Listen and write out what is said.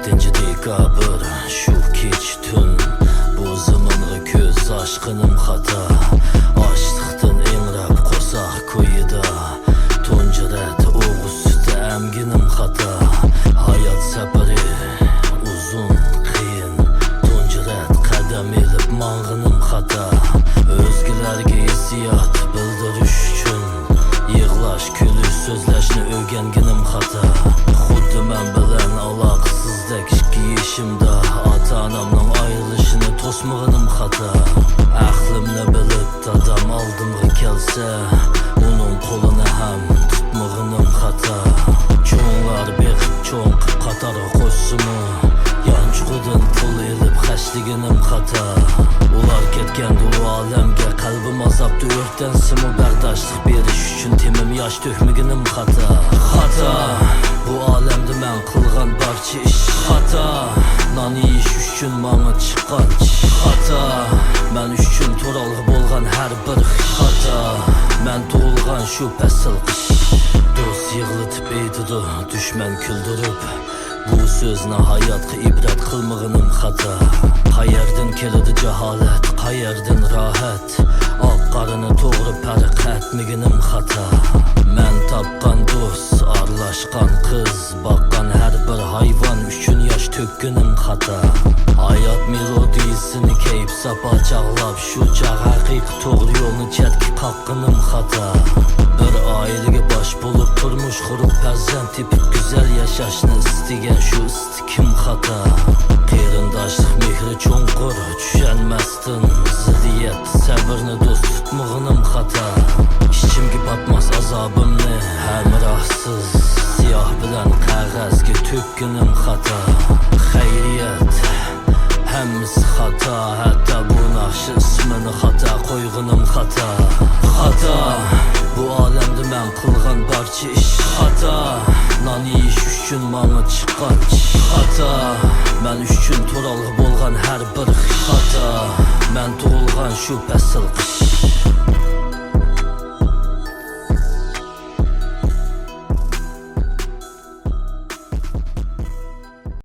7 dekabr şu keç tün, bu zamanғы көз aşkınım hata. Açlıqdan enrab qosaq koyida, tonjirat oğuz sütü emginim hata. Hayat safari uzun qiyin, tonjirat qadam elib mang'ınim hata. Özgülerge hissiyat bildirish uchun yig'lash, kulish, so'zlashni o'rganganim hata. Xuddi men bilan aloqasizdek ikki yeshimda ota-onamning ayrilishini to'smag'anim hata. Aqlimni bilib dadam oldimga kelsa, uning qo'lini ham tutmag'anim hata. Cho'nglar beqib cho'nqib qatorga qo'shsimi, yanchug'idan pul elib hashliginim hata. Ular ketganda bu olamga qalbim azobda o'rtansimi, bardoshlik berish uchun temim yosh to'kmaginim hata. Hata, bu olamda men qilgan barcha ish hata. Non yeyish uchun menga chiqqan hata. Men uchun to'ralg'i bo'lgan har bir hata. Men tug'ilgan shu fasl qish. Do'st yig'latib aytdi, dushman kuldirib. Bu so'zni hayotga ibrat qilmag'anim hata. Qayerdan keladi jaholat, qayerdan rohat. Oq-qorini to'g'ri farq etmaginim hata. Men topgan do'st, aralashgan qiz, boqqan har bir hayvon uchun yosh to'kkanim hata. Hayot melodiyasini kayf sapa chaqlab, shu chaq haqiqiy to'g'ri yo'lni chetga qoqqanim hata. Bir oilaga bosh bo'lib turmush qurib, farzand tepib go'zal yashashni istagan shu istikim hata. Qarindoshlik mehri cho'nqur, tushunmasdan ziddiyat, sabrni do'st tutmag'anim hata. Ichimga botmas azobimni hamrohsiz siyoh bilan qog'ozga to'kkanim hata. Xayriyat, hammasi hata, hatta bu naqshi ismini xato qo'yg'anim hata. Hata, bu olamda men qilgan barcha ish hata. Non yeyish uchun menga chiqqan hata. Men uchun to'ralg'i bo'lgan har bir hata. Men tug'ilgan shu fasl qish.